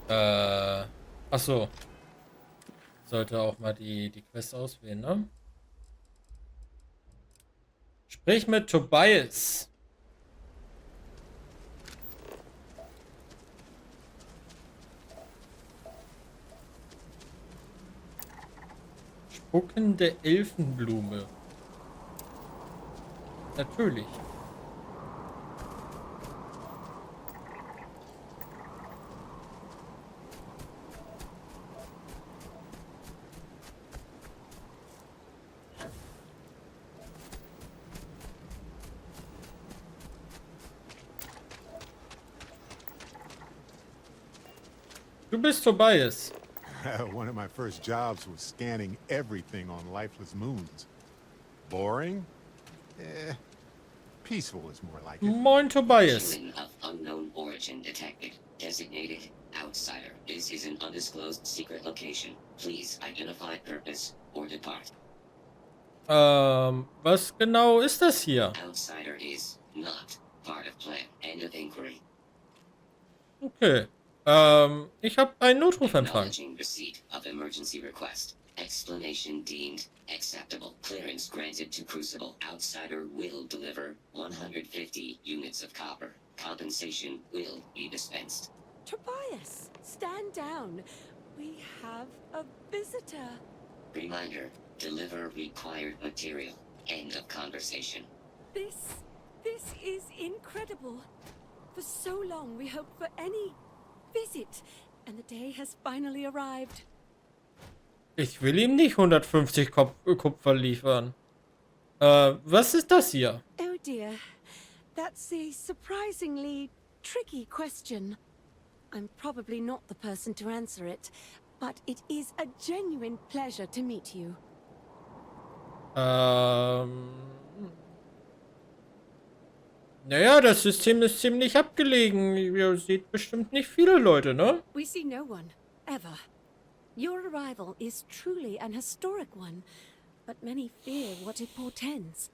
Ach so. Sollte auch mal die Quest auswählen, ne? Sprich mit Tobias. Spuckende Elfenblume. Natürlich. Du bist Tobias. One of my first jobs was scanning everything on lifeless moons. Boring? Eh, peaceful is more like it. Moin, Tobias. Human of unknown origin detected. Designated outsider. This is an undisclosed secret location. Please identify purpose or depart. Was genau ist das hier? Outsider is not part of plan. End of inquiry. Okay. Ich habe einen Notrufempfang. Acknowledging receipt of emergency request. Explanation deemed acceptable. Clearance granted to Crucible. Outsider will deliver 150 units of copper. Compensation will be dispensed. Tobias, stand down. We have a visitor. Reminder, deliver required material. End of conversation. This is incredible. For so long we hoped for any visit, and the day has finally arrived. Ich will ihm nicht 150 Kupfer liefern. Was ist das hier? Oh dear, that's a surprisingly tricky question. I'm probably not the person to answer it, but it is a genuine pleasure to meet you. Naja, das System ist ziemlich abgelegen. Ihr seht bestimmt nicht viele Leute, ne? We see no one, ever. Your arrival is truly an historic one, but many fear what it portends.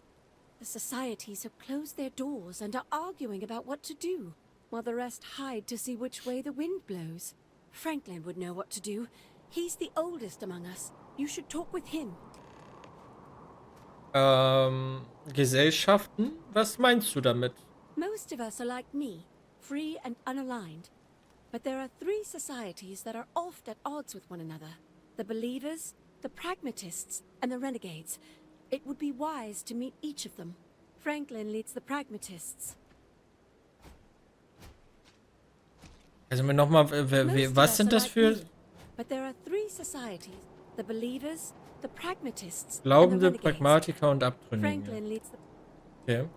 The societies have closed their doors and are arguing about what to do, while the rest hide to see which way the wind blows. Franklin would know what to do. He's the oldest among us. You should talk with him. Gesellschaften? Was meinst du damit? Most of us are like me, free and unaligned. But there are three societies that are oft at odds with one another. The believers, the pragmatists, and the renegades. It would be wise to meet each of them. Franklin leads the pragmatists. Also nochmal, was sind das für But there are three societies. The believers, the pragmatists, and the Glaubende, renegades. Pragmatiker und Abtrünnige? Franklin leads the Okay.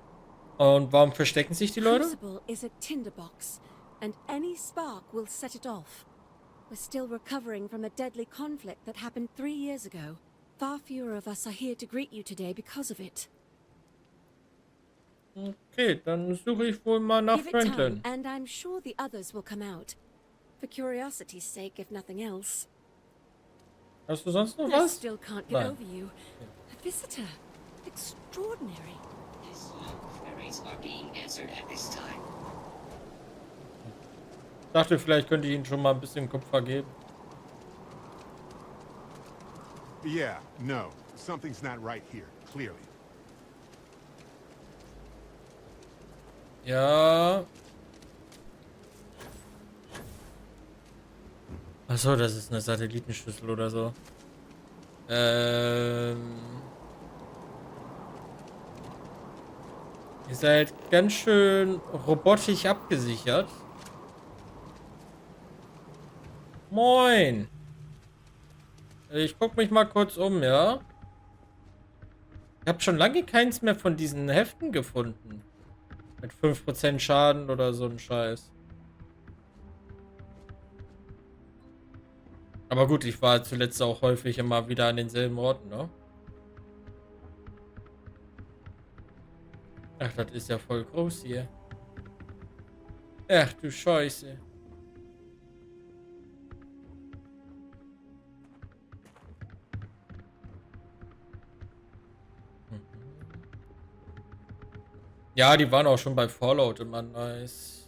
Und warum verstecken sich die Leute? Crucible is a tinderbox, and any spark will set it off. We're still recovering from a deadly conflict that happened 3 years ago. Far fewer of us are here to greet you today because of it. Okay, dann suche ich wohl mal nach Give it time, Franklin. and I'm sure the others will come out. For curiosity's sake, if nothing else. Hast du sonst noch I was? still can't get Nein. over you. A visitor. Extraordinary. His queries are being answered at this time. Ich dachte, vielleicht könnte ich Ihnen schon mal ein bisschen Kupfer geben. Yeah, no. Something's not right here, clearly. Ja. Achso, das ist eine Satellitenschüssel oder so. Ihr seid ganz schön robotisch abgesichert. Moin. Ich guck mich mal kurz um, ja? Ich habe schon lange keins mehr von diesen Heften gefunden. Mit 5% Schaden oder so ein Scheiß. Aber gut, ich war zuletzt auch häufig immer wieder an denselben Orten, ne? Ach, das ist ja voll groß hier. Ach du Scheiße. Ja, die waren auch schon bei Fallout immer nice.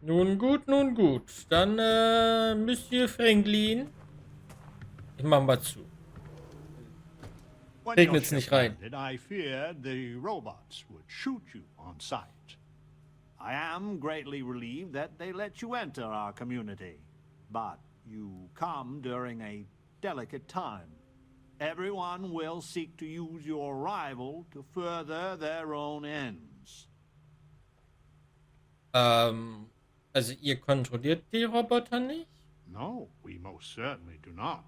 Nun gut, nun gut. Dann, Monsieur Franklin. Ich mach mal zu. When your Regnet's ship nicht rein. landed, I feared the robots would shoot you on sight. I am greatly relieved that they let you enter our community. But you come during a delicate time. Everyone will seek to use your arrival to further their own ends. Also ihr kontrolliert die Roboter nicht? No, we most certainly do not.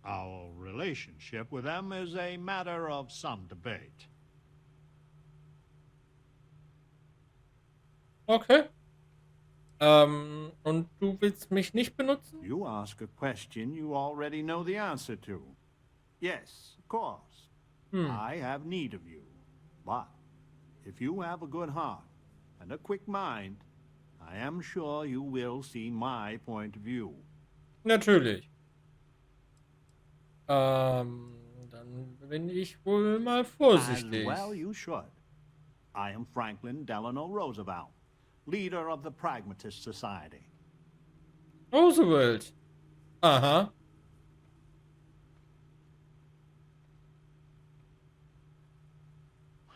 Our relationship with them is a matter of some debate. Okay. Und du willst mich nicht benutzen? You ask a question you already know the answer to. Yes, of course. I have need of you. But if you have a good heart and a quick mind, I am sure you will see my point of view. Natürlich. Dann bin ich wohl mal As vorsichtig. well you should. I am Franklin Delano Roosevelt, leader of the Pragmatist Society. Roosevelt. Aha.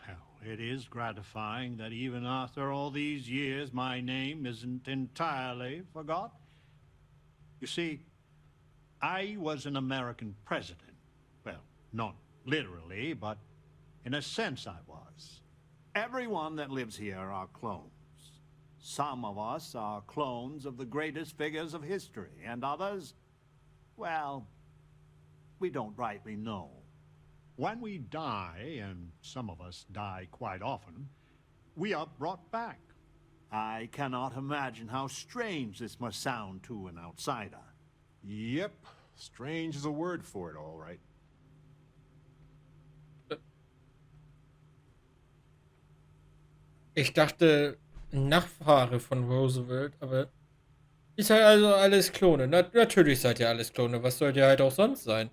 Well, it is gratifying that even after all these years, my name isn't entirely forgot. You see, I was an American president. Well, not literally, but in a sense I was. Everyone that lives here are clones. Some of us are clones of the greatest figures of history, and others, well, we don't rightly know. When we die, and some of us die quite often, we are brought back. I cannot imagine how strange this must sound to an outsider. Yep, strange is a word for it, all right. Ich dachte, Nachfahre von Roosevelt, aber ist halt also alles Klone. Natürlich seid ihr alles Klone. Was sollt ihr halt auch sonst sein?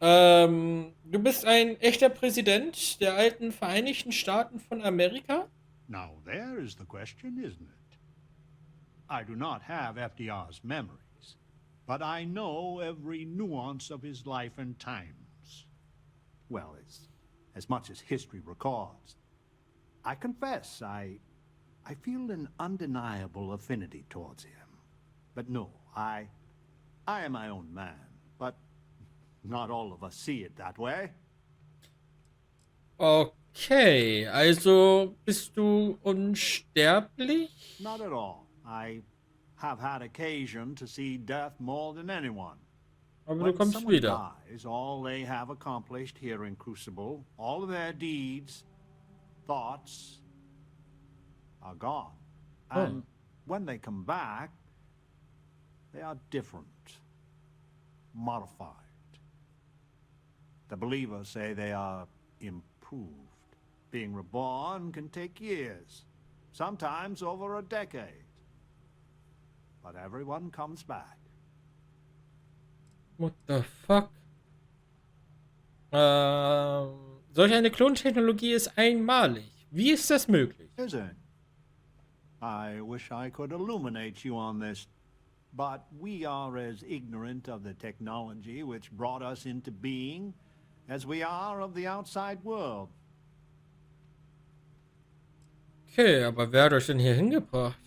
Du bist ein echter Präsident der alten Vereinigten Staaten von Amerika? Now there is the question, isn't it? I do not have FDR's memories, but I know every nuance of his life and times. Well, as much as history records. I confess, I feel an undeniable affinity towards him. But no, I am my own man, but not all of us see it that way. Okay, also bist du unsterblich? Not at all. I have had occasion to see death more than anyone. Aber du When kommst someone wieder. dies, all they have accomplished here in Crucible, all of their deeds, thoughts, are gone. And when they come back, they are different, modified. The believers say they are improved. Being reborn can take years, sometimes over a decade. But everyone comes back. What the fuck? Solch eine Klontechnologie ist einmalig. Wie ist das möglich? Is it? I wish I could illuminate you on this, but we are as ignorant of the technology which brought us into being as we are of the outside world. Okay, aber wer hat euch denn hier hingebracht?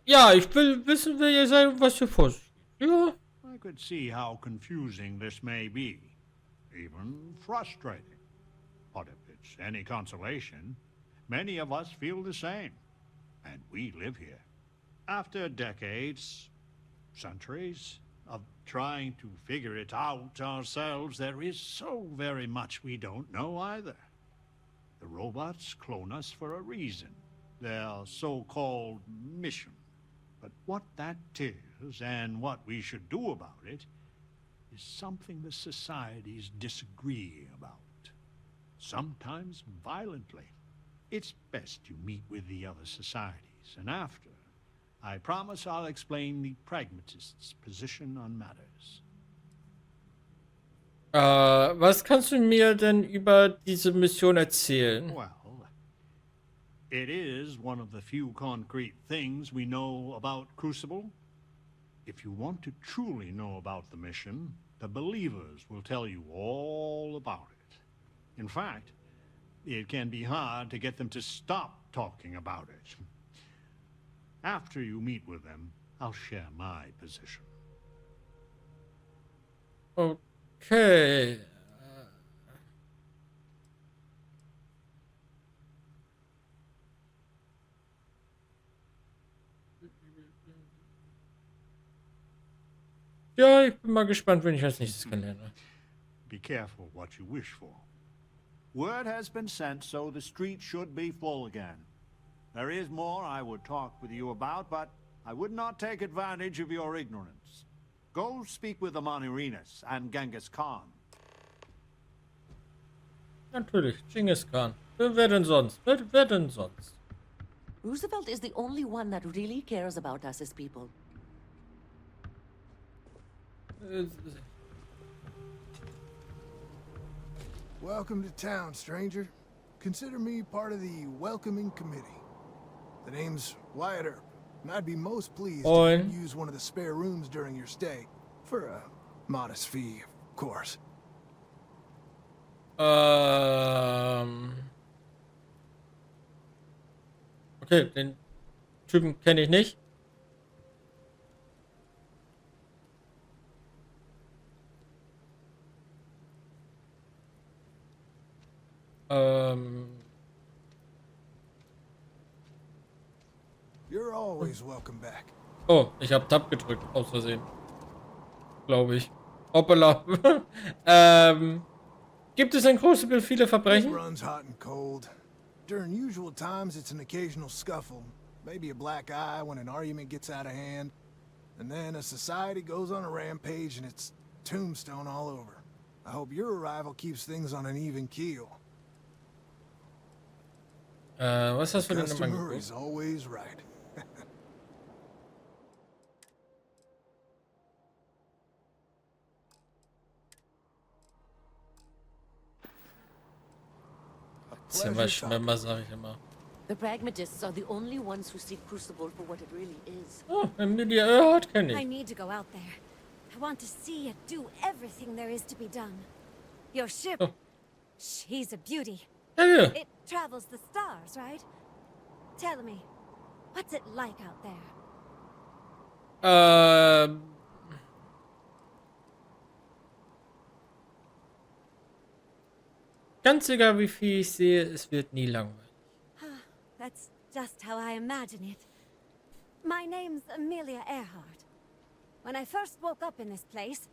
Ja, ich will wissen, wer ihr seid und was hier vor sich geht. Ja. I could see how confusing this may be, even frustrating. But if it's any consolation, many of us feel the same, and we live here. After decades, centuries, of trying to figure it out ourselves, there is so very much we don't know either. The robots clone us for a reason, their so-called mission. But what that is and what we should do about it is something the societies disagree about, sometimes violently. It's best you meet with the other societies, and after, I promise I'll explain the pragmatists' position on matters. Was kannst du mir denn über diese Mission erzählen? Well, it is one of the few concrete things we know about Crucible. If you want to truly know about the mission, the believers will tell you all about it. In fact, it can be hard to get them to stop talking about it. After you meet with them, I'll share my position. Okay. Ja, ich bin mal gespannt, wenn ich als nächstes kennenlerne. Be careful what you wish for. Word has been sent, so the street should be full again. There is more I would talk with you about, but I would not take advantage of your ignorance. Go speak with the Manirinas and Genghis Khan. Natürlich, Genghis Khan. Wer denn sonst? Wer denn sonst? Roosevelt is the only one that really cares about us as people. Welcome to town, stranger. Consider me part of the welcoming committee. The name's Wyatt Earp, and I'd be most pleased to use one of the spare rooms during your stay. For a modest fee, of course. Okay, den Typen kenne ich nicht. You're always welcome back. Oh, ich habe Tab gedrückt, aus Versehen. Glaube ich. Hoppala. Gibt es in Crucible viele It Verbrechen? runs hot and cold. During usual times, it's an occasional scuffle. Maybe a black eye when an argument gets out of hand. And then a society goes on a rampage and it's tombstone all over. I hope your arrival keeps things on an even keel. Was hast du denn im Customer Angebot? is always right. Zimmerschwimmer, sag ich immer. The pragmatists are the only ones who see Crucible for what it really is. Oh, Emilia Earhart kenne I ich. need to go out there. I want to see and do everything there is to be done. Your ship, Oh. she's a beauty. Danke. It travels the stars, right? Tell me, what's it like out there? Ganz egal, wie viel ich sehe, es wird nie langweilig. That's just how I imagine it. My name's Amelia Earhart. When I first woke up in this place,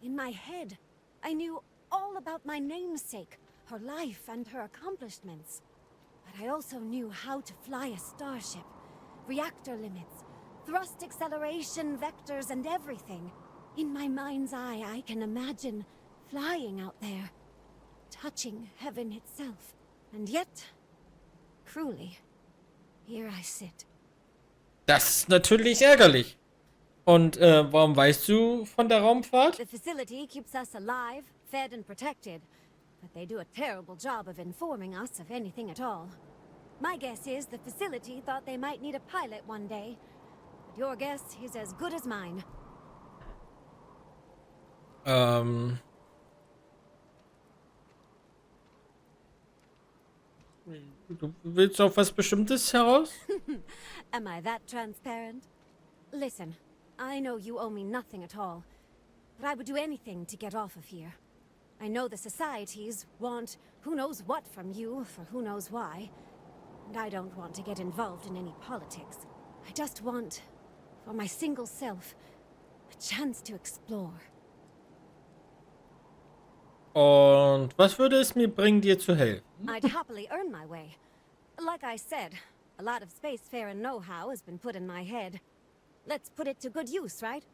in my head, I knew all about my namesake, her life and her accomplishments. But I also knew how to fly a starship, reactor limits, thrust acceleration, vectors, and everything. In my mind's eye, I can imagine flying out there, touching heaven itself. And yet, cruelly, here I sit. Das ist natürlich ärgerlich. Und warum weißt du von der Raumfahrt? The facility keeps us alive, fed and protected, but they do a terrible job of informing us of anything at all. My guess is the facility thought they might need a pilot one day, but your guess is as good as mine. Du willst auf was Bestimmtes heraus? Am I that transparent? Listen, I know you owe me nothing at all, but I would do anything to get off of here. I know the societies want who knows what from you for who knows why, and I don't want to get involved in any politics. I just want, for my single self, a chance to explore. Und was würde es mir bringen, dir zu helfen? I'd happily earn my way. Like I said, a lot of spacefaring know-how has been put in my head. Let's put it to good use, right?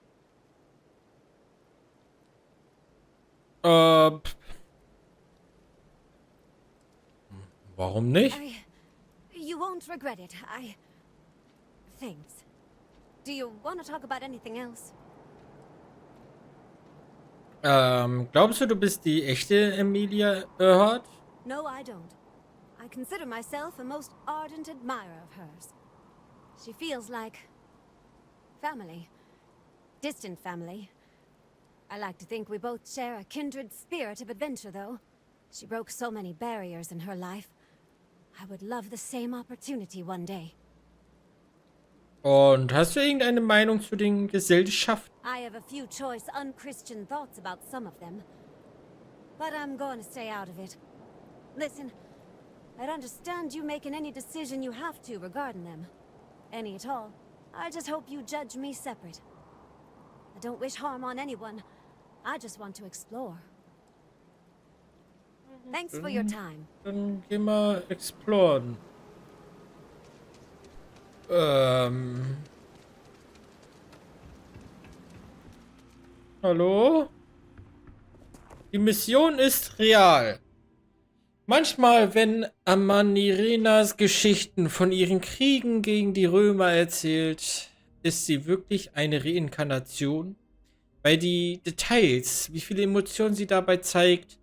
Warum nicht? You won't regret it. Thanks. Do you want to talk about anything else? Glaubst du, du bist die echte Emilia Earhart? No, I don't. I consider myself a most ardent admirer of hers. She feels like family. Distant family. I like to think we both share a kindred spirit of adventure, though. She broke so many barriers in her life. I would love the same opportunity one day. Und hast du irgendeine Meinung zu den Gesellschaften? I have a few choice unchristian thoughts about some of them. But I'm going to stay out of it. Listen, I'd understand you making any decision you have to regarding them. Any at all. I just hope you judge me separate. I don't wish harm on anyone. I just want to explore. Thanks for your time. Dann geh mal exploren. Hallo? Die Mission ist real. Manchmal, wenn Amanirenas Geschichten von ihren Kriegen gegen die Römer erzählt, ist sie wirklich eine Reinkarnation. Weil die Details, wie viele Emotionen sie dabei zeigt,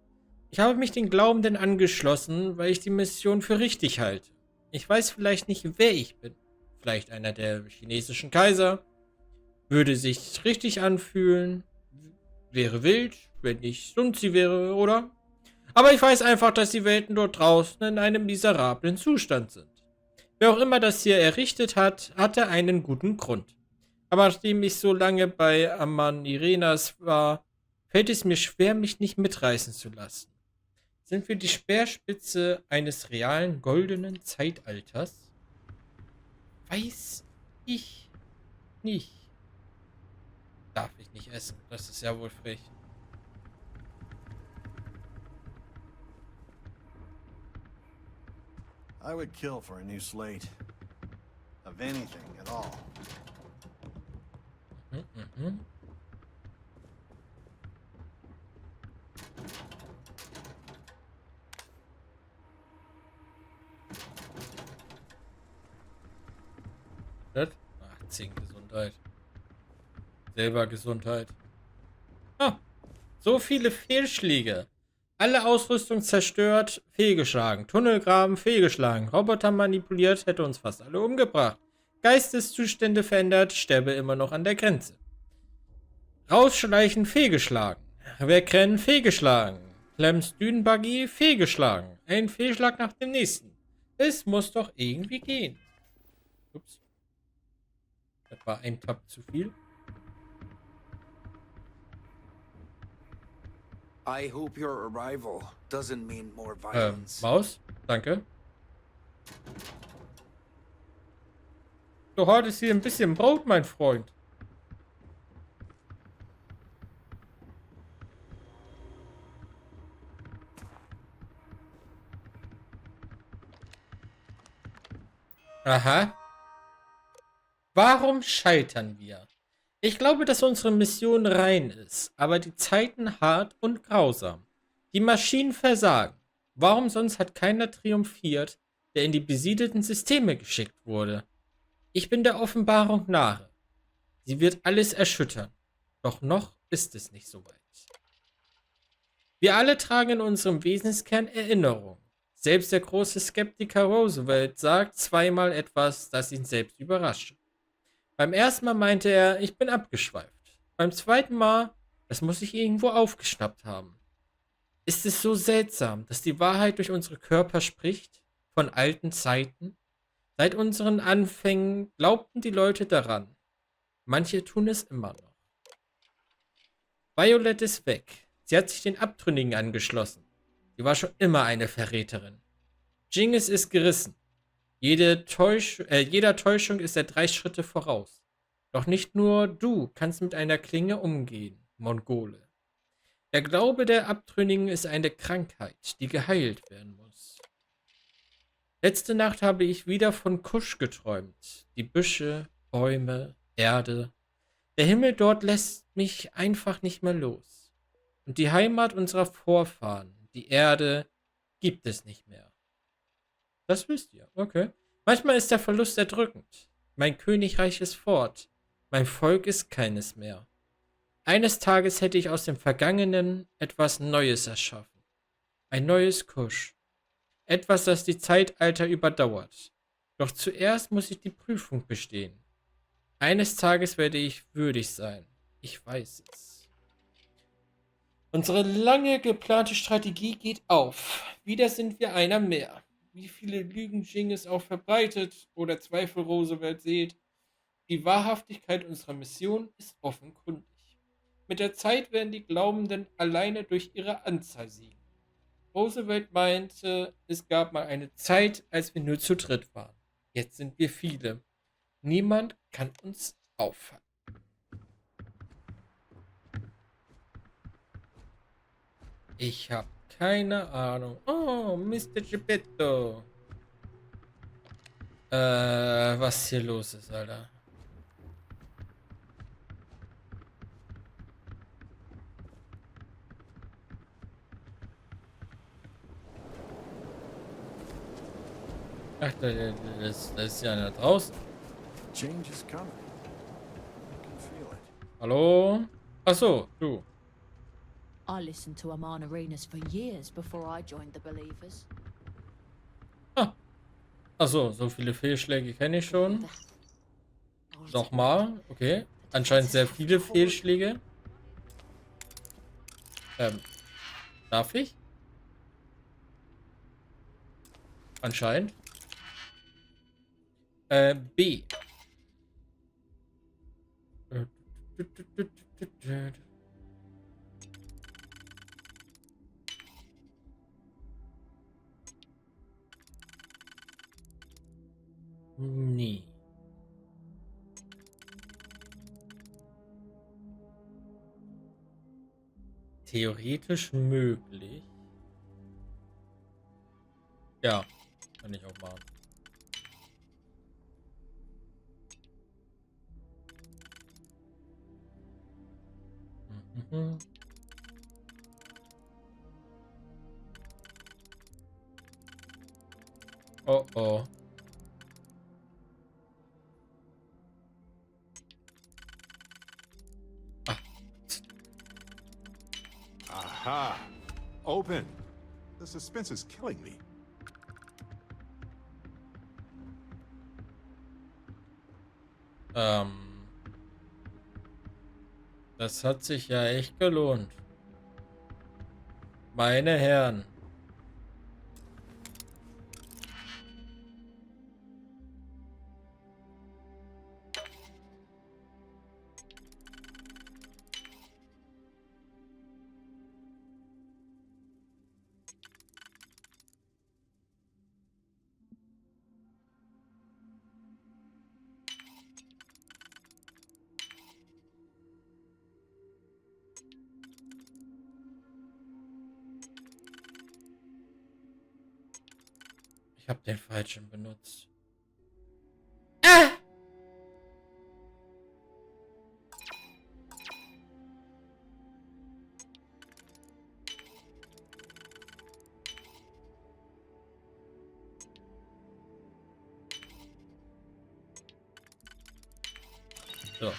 ich habe mich den Glaubenden angeschlossen, weil ich die Mission für richtig halte. Ich weiß vielleicht nicht, wer ich bin. Vielleicht einer der chinesischen Kaiser. Würde sich richtig anfühlen. Wäre wild, wenn ich Sunzi wäre, oder? Aber ich weiß einfach, dass die Welten dort draußen in einem miserablen Zustand sind. Wer auch immer das hier errichtet hat, hatte einen guten Grund. Aber nachdem ich so lange bei Amanirenas war, fällt es mir schwer, mich nicht mitreißen zu lassen. Sind wir die Speerspitze eines realen goldenen Zeitalters? Weiß ich nicht. Darf ich nicht essen. Das ist ja wohl frech. I would kill for a new slate. Of anything at all. Mhm. Das? Ach, 10 Gesundheit. Selber Gesundheit. Ah, so viele Fehlschläge. Alle Ausrüstung zerstört, fehlgeschlagen. Tunnelgraben, fehlgeschlagen. Roboter manipuliert, hätte uns fast alle umgebracht. Geisteszustände verändert, sterbe immer noch an der Grenze. Rausschleichen, fehlgeschlagen. Wegrennen, fehlgeschlagen. Clems Dünenbuggy, fehlgeschlagen. Ein Fehlschlag nach dem nächsten. Es muss doch irgendwie gehen. Ups. Das war ein Tab zu viel. I hope your arrival doesn't mean more violence. Maus, danke. Du hattest hier ein bisschen Brot, mein Freund. Aha. Warum scheitern wir? Ich glaube, dass unsere Mission rein ist, aber die Zeiten hart und grausam. Die Maschinen versagen. Warum sonst hat keiner triumphiert, der in die besiedelten Systeme geschickt wurde? Ich bin der Offenbarung nahe. Sie wird alles erschüttern. Doch noch ist es nicht so weit. Wir alle tragen in unserem Wesenskern Erinnerung. Selbst der große Skeptiker Roosevelt sagt zweimal etwas, das ihn selbst überrascht. Beim ersten Mal meinte er, ich bin abgeschweift. Beim zweiten Mal, das muss ich irgendwo aufgeschnappt haben. Ist es so seltsam, dass die Wahrheit durch unsere Körper spricht, von alten Zeiten? Seit unseren Anfängen glaubten die Leute daran. Manche tun es immer noch. Violet ist weg. Sie hat sich den Abtrünnigen angeschlossen. Sie war schon immer eine Verräterin. Jingis ist gerissen. Jeder Täuschung ist er 3 Schritte voraus. Doch nicht nur du kannst mit einer Klinge umgehen, Mongole. Der Glaube der Abtrünnigen ist eine Krankheit, die geheilt werden muss. Letzte Nacht habe ich wieder von Kusch geträumt. Die Büsche, Bäume, Erde. Der Himmel dort lässt mich einfach nicht mehr los. Und die Heimat unserer Vorfahren, die Erde, gibt es nicht mehr. Das wisst ihr, okay. Manchmal ist der Verlust erdrückend. Mein Königreich ist fort. Mein Volk ist keines mehr. Eines Tages hätte ich aus dem Vergangenen etwas Neues erschaffen. Ein neues Kusch. Etwas, das die Zeitalter überdauert. Doch zuerst muss ich die Prüfung bestehen. Eines Tages werde ich würdig sein. Ich weiß es. Unsere lange geplante Strategie geht auf. Wieder sind wir einer mehr. Wie viele Lügen Jing auch verbreitet oder Zweifel Roosevelt sät, die Wahrhaftigkeit unserer Mission ist offenkundig. Mit der Zeit werden die Glaubenden alleine durch ihre Anzahl siegen. Roosevelt meinte, es gab mal eine Zeit, als wir nur zu dritt waren. Jetzt sind wir viele. Niemand kann uns aufhalten. Ich habe keine Ahnung. Oh, Mr. Geppetto. Was hier los ist, Alter. Ach, das ist ja da draußen. Change is coming. I can feel it. Hallo? Ach so, du. I listened to Aman Arenas for years before I joined the Believers. Ah. Ach so, so viele Fehlschläge kenne ich schon. Nochmal, okay. Anscheinend sehr viele Fehlschläge. Darf ich? Anscheinend. B. Nee. Theoretisch möglich. Ja, kann ich auch machen. Mhm. Oh oh. Aha! Open! The suspense is killing me. Das hat sich ja echt gelohnt. Meine Herren. Ich habe den falschen benutzt. So.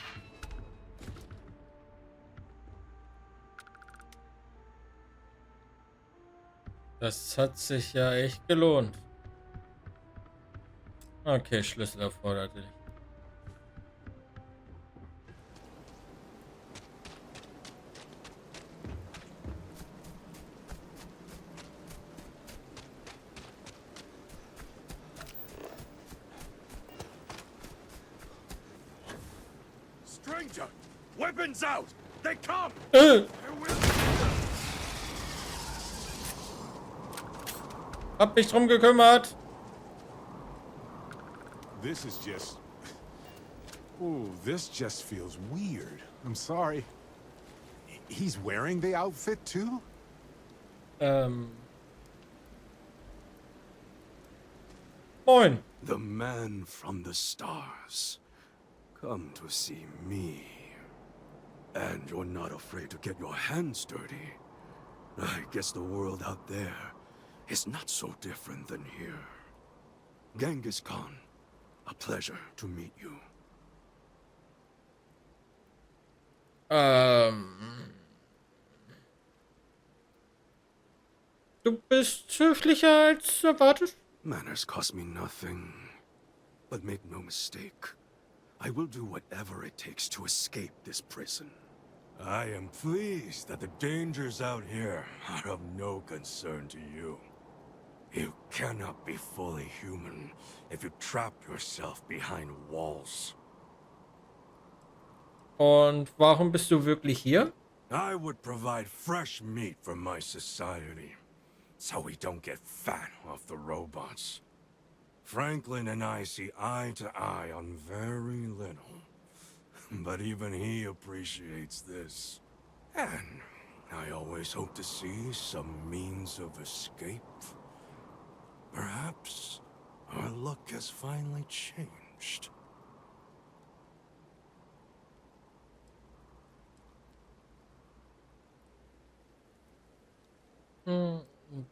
Das hat sich ja echt gelohnt. Okay, Schlüssel erforderlich. Stranger! Weapons out! They come! Hab mich drum gekümmert. This is just... Ooh, this just feels weird. I'm sorry. He's wearing the outfit too? Moin. The man from the stars. Come to see me. And you're not afraid to get your hands dirty. I guess the world out there is not so different than here. Genghis Khan, a pleasure to meet you. Du bist höflicher als erwartet. Manners cost me nothing. But make no mistake, I will do whatever it takes to escape this prison. I am pleased that the dangers out here are of no concern to you. You cannot be fully human if you trap yourself behind walls. Und warum bist du wirklich hier? I would provide fresh meat for my society, so we don't get fat off the robots. Franklin and I see eye to eye on very little, but even he appreciates this. And I always hope to see some means of escape. Perhaps our luck has finally changed.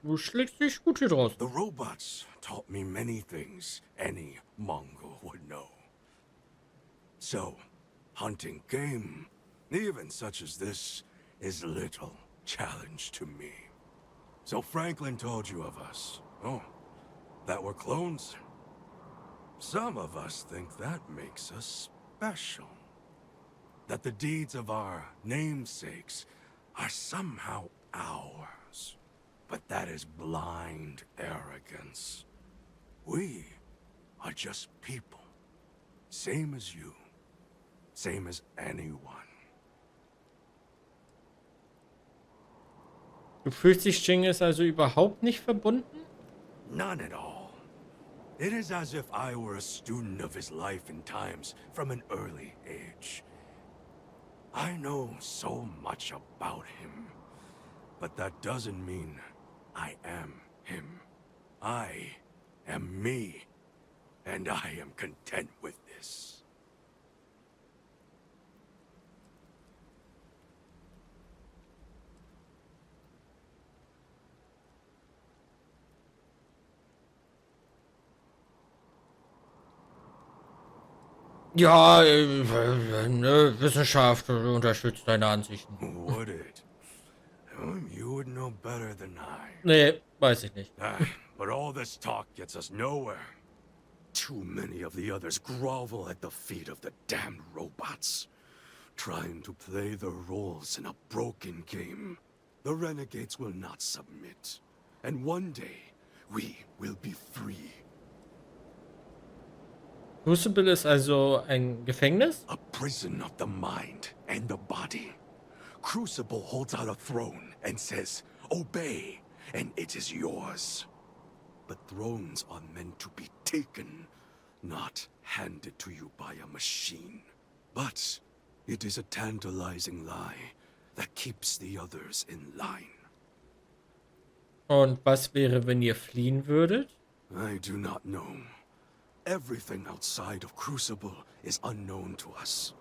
Du schlägst dich gut hier draußen. The robots taught me many things any Mongol would know. So, hunting game, even such as this, is little challenge to me. So Franklin told you of us. Oh, that we're clones? Some of us think that makes us special. That the deeds of our namesakes are somehow ours. But that is blind arrogance. We are just people. Same as you. Same as anyone. Du fühlst dich Jingis also überhaupt nicht verbunden? None at all. It is as if I were a student of his life and times from an early age. I know so much about him. But that doesn't mean I am him. I am me. And I am content with this. Ja, ne, Wissenschaft unterstützt deine Ansichten. Would it? You would know better than I. Nee, weiß ich nicht. But all this talk gets us nowhere. Too many of the others grovel at the feet of the damned robots, trying to play their roles in a broken game. The renegades will not submit, and one day we will be free. Crucible ist also ein Gefängnis? A prison of the mind and the body. Crucible holds out a throne and says, "Obey, and it is yours." But thrones are meant to be taken, not handed to you by a machine. But it is a tantalizing lie that keeps the others in line. Und was wäre, wenn ihr fliehen würdet? I do not know. Everything outside of Crucible is unknown to us.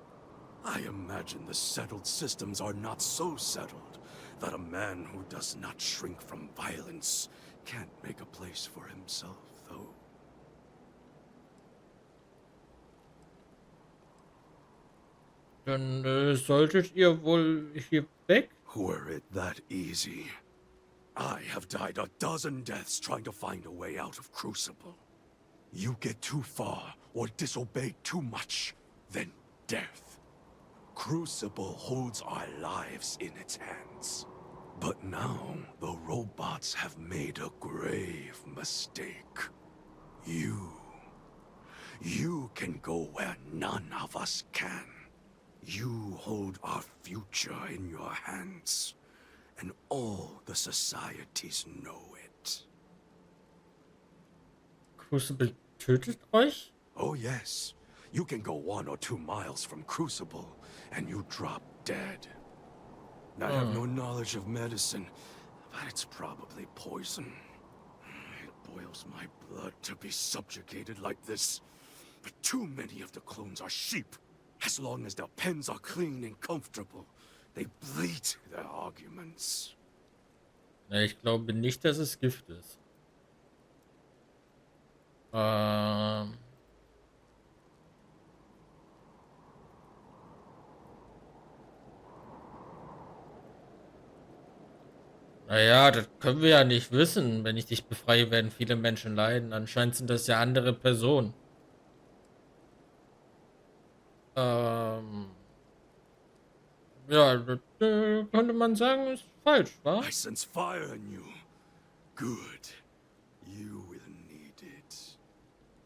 I imagine the settled systems are not so settled that a man who does not shrink from violence can't make a place for himself, though. Dann solltet ihr wohl hier weg? Were it that easy, I have died a dozen deaths trying to find a way out of Crucible. You get too far or disobey too much, then death. Crucible holds our lives in its hands. But now, the robots have made a grave mistake. You can go where none of us can. You hold our future in your hands, and all the societies know it. Crucible tötet euch? Oh yes, you can go 1 or 2 miles from Crucible, and you drop dead. I have no knowledge of medicine, but it's probably poison. It boils my blood to be subjugated like this. But too many of the clones are sheep. As long as their pens are clean and comfortable, they bleat their arguments. Ja, ich glaube nicht, dass es Gift ist. Naja, das können wir ja nicht wissen. Wenn ich dich befreie, werden viele Menschen leiden. Anscheinend sind das ja andere Personen. Ähm, ja, das könnte man sagen, ist falsch, wa? I sense fire in you. Good. You will need it.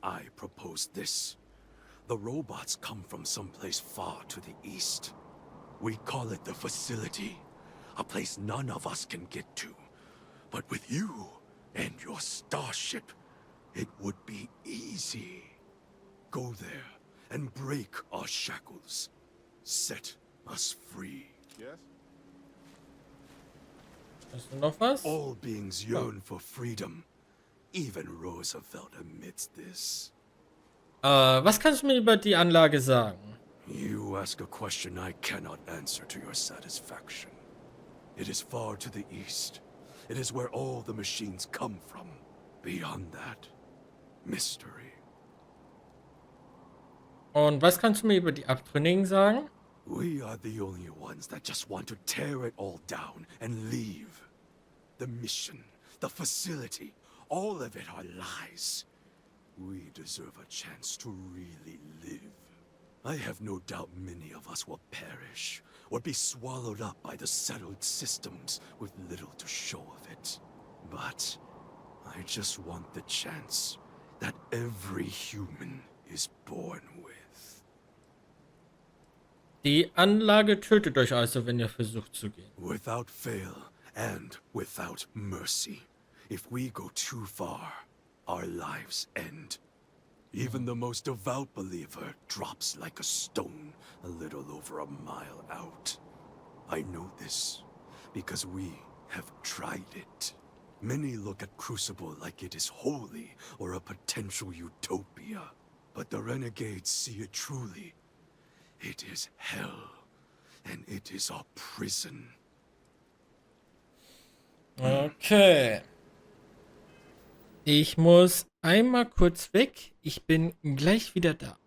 I propose this. The robots come from someplace far to the east. We call it the facility. A place none of us can get to. But with you and your starship, it would be easy. Go there and break our shackles. Set us free. Yes? Hast du noch was? All beings yearn for freedom. Even Roosevelt admits this. Was kannst du mir über die Anlage sagen? You ask a question I cannot answer to your satisfaction. It is far to the east. It is where all the machines come from. Beyond that, mystery. Und was kannst du mir über die Abtrünnigen sagen? We are the only ones that just want to tear it all down and leave. The mission, the facility, all of it are lies. We deserve a chance to really live. I have no doubt many of us will perish, or be swallowed up by the settled systems with little to show of it. But I just want the chance that every human is born with. Die Anlage tötet euch also, wenn ihr versucht zu gehen. Without fail and without mercy. If we go too far, our lives end. Even the most devout believer drops like a stone a little over a mile out. I know this because we have tried it. Many look at Crucible like it is holy or a potential utopia. But the renegades see it truly. It is hell, and it is our prison. Okay. Ich muss einmal kurz weg. Ich bin gleich wieder da.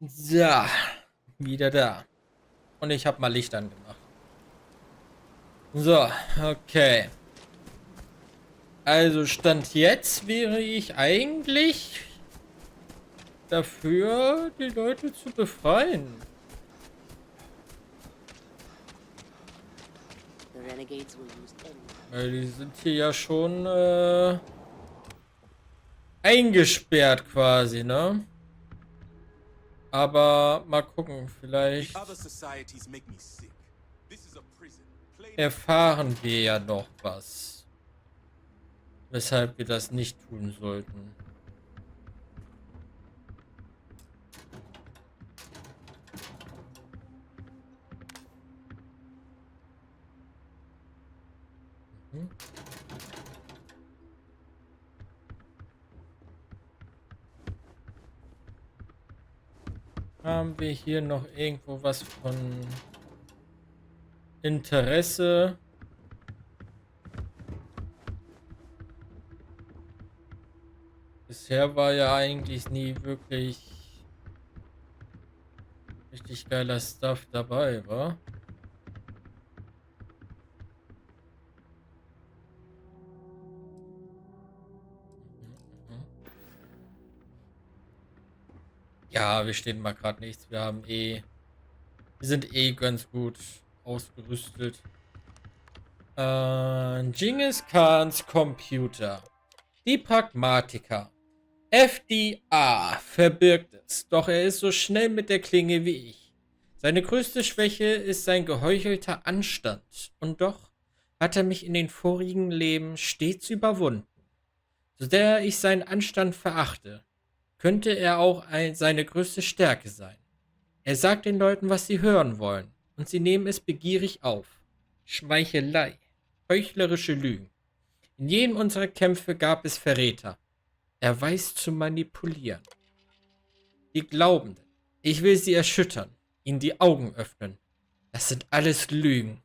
So, wieder da. Und ich habe mal Licht angemacht. So, okay. Also Stand jetzt wäre ich eigentlich dafür, die Leute zu befreien. The renegades will use any. Weil die sind hier ja schon eingesperrt quasi, ne? Aber mal gucken, vielleicht erfahren wir ja noch was. Weshalb wir das nicht tun sollten. Mhm. Haben wir hier noch irgendwo was von Interesse? Bisher war ja eigentlich nie wirklich richtig geiler Stuff dabei, wa? Ja, wir stehen mal gerade nichts. Wir sind eh ganz gut ausgerüstet. Genghis Khans Computer. Die Pragmatiker. FDA verbirgt es, doch er ist so schnell mit der Klinge wie ich. Seine größte Schwäche ist sein geheuchelter Anstand. Und doch hat er mich in den vorigen Leben stets überwunden. So sehr ich seinen Anstand verachte, könnte er auch seine größte Stärke sein. Er sagt den Leuten, was sie hören wollen, und sie nehmen es begierig auf. Schmeichelei, heuchlerische Lügen. In jedem unserer Kämpfe gab es Verräter. Er weiß zu manipulieren. Die Glaubenden. Ich will sie erschüttern, ihnen die Augen öffnen. Das sind alles Lügen.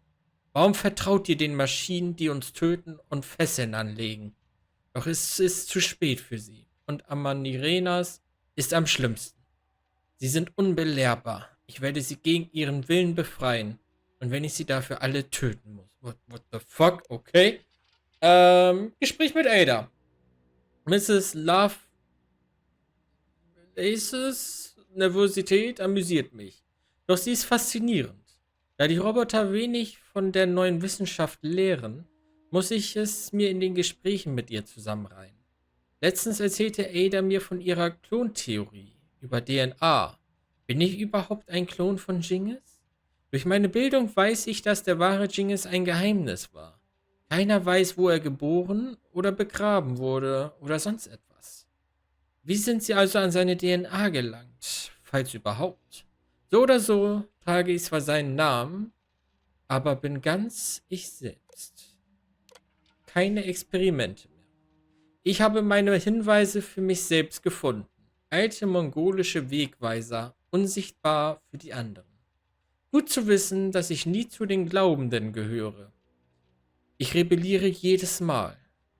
Warum vertraut ihr den Maschinen, die uns töten und Fesseln anlegen? Doch es ist zu spät für sie. Und Amanirenas ist am schlimmsten. Sie sind unbelehrbar. Ich werde sie gegen ihren Willen befreien. Und wenn ich sie dafür alle töten muss. What the fuck? Okay. Gespräch mit Ada. Mrs. Love Aces Nervosität amüsiert mich. Doch sie ist faszinierend. Da die Roboter wenig von der neuen Wissenschaft lehren, muss ich es mir in den Gesprächen mit ihr zusammenreihen. Letztens erzählte Ada mir von ihrer Klontheorie über DNA. Bin ich überhaupt ein Klon von Genghis? Durch meine Bildung weiß ich, dass der wahre Genghis ein Geheimnis war. Keiner weiß, wo er geboren oder begraben wurde oder sonst etwas. Wie sind sie also an seine DNA gelangt, falls überhaupt? So oder so trage ich zwar seinen Namen, aber bin ganz ich selbst. Keine Experimente mehr. Ich habe meine Hinweise für mich selbst gefunden. Alte mongolische Wegweiser, unsichtbar für die anderen. Gut zu wissen, dass ich nie zu den Glaubenden gehöre. Ich rebelliere jedes Mal.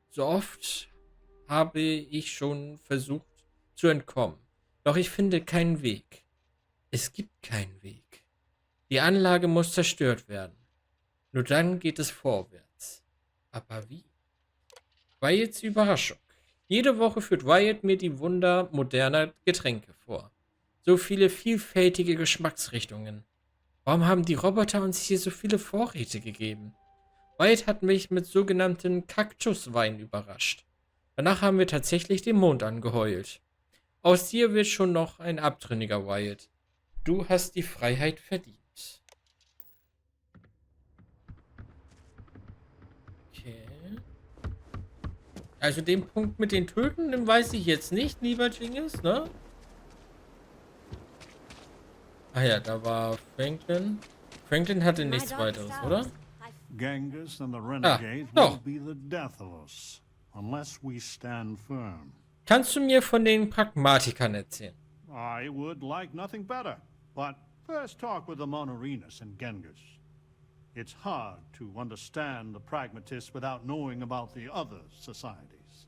So oft habe ich schon versucht zu entkommen. Doch ich finde keinen Weg. Es gibt keinen Weg. Die Anlage muss zerstört werden. Nur dann geht es vorwärts. Aber wie? Wyatts Überraschung. Jede Woche führt Wyatt mir die Wunder moderner Getränke vor. So viele vielfältige Geschmacksrichtungen. Warum haben die Roboter uns hier so viele Vorräte gegeben? Wyatt hat mich mit sogenannten Kaktuswein überrascht. Danach haben wir tatsächlich den Mond angeheult. Aus dir wird schon noch ein Abtrünniger, Wyatt. Du hast die Freiheit verdient. Okay. Also den Punkt mit den Töten, den weiß ich jetzt nicht, lieber Genghis, ne? Ah ja, da war Franklin. Franklin hatte nichts weiteres, oder? Genghis and the renegades will be the death of us, unless we stand firm. Kannst du mir von den Pragmatikern erzählen? I would like nothing better, but first talk with the Monorenus and Genghis. It's hard to understand the pragmatists without knowing about the other societies.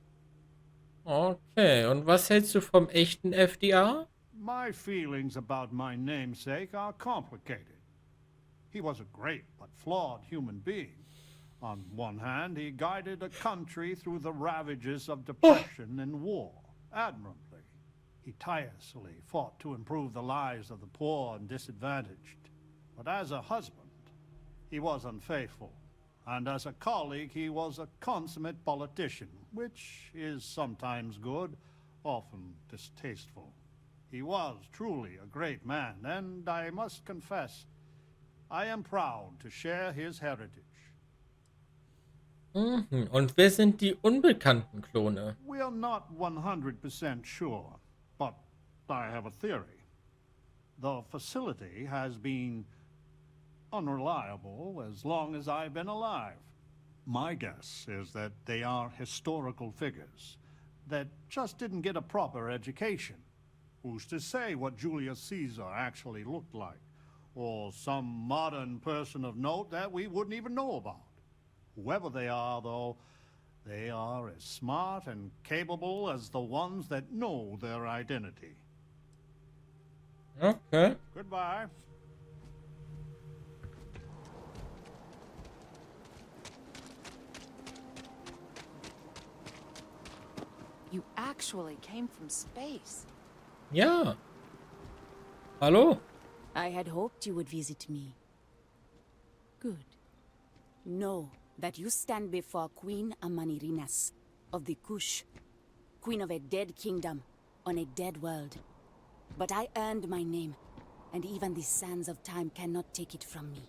Okay, und was hältst du vom echten FDA? My feelings about my namesake are complicated. He was a great but flawed human being. On one hand, he guided a country through the ravages of depression and war admirably. He tirelessly fought to improve the lives of the poor and disadvantaged. But as a husband, he was unfaithful. And as a colleague, he was a consummate politician, which is sometimes good, often distasteful. He was truly a great man, and I must confess, I am proud to share his heritage. Mhm. Und wer sind die unbekannten Klone? We are not 100% sure, but I have a theory. The facility has been unreliable as long as I've been alive. My guess is that they are historical figures that just didn't get a proper education. Who's to say what Julius Caesar actually looked like? Or some modern person of note that we wouldn't even know about. Whoever they are, though, they are as smart and capable as the ones that know their identity. Okay. Goodbye. You actually came from space. Ja. Hallo? I had hoped you would visit me. Good. Know that you stand before Queen Amanirinas of the Kush, queen of a dead kingdom on a dead world. But I earned my name, and even the sands of time cannot take it from me.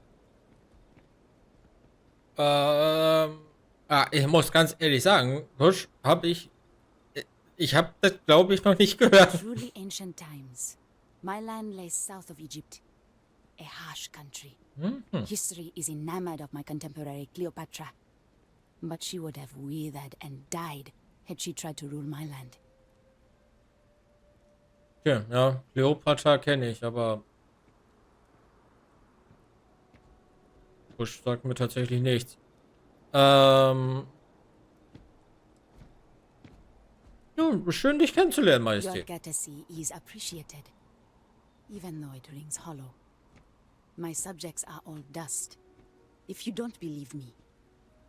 Ich muss ganz ehrlich sagen, Kusch habe ich Ich habe das, glaube ich, noch nicht gehört. Truly ancient times. My land lay south of Egypt. A harsh country. History is enamored of my contemporary Cleopatra. But she would have withered and died had she tried to rule my land. Okay, ja, Kleopatra kenne ich, aber Bush sagt mir tatsächlich nichts. Ja, schön dich kennenzulernen, Your Majestät. courtesy is appreciated, even though it rings hollow. My subjects are all dust. If you don't believe me,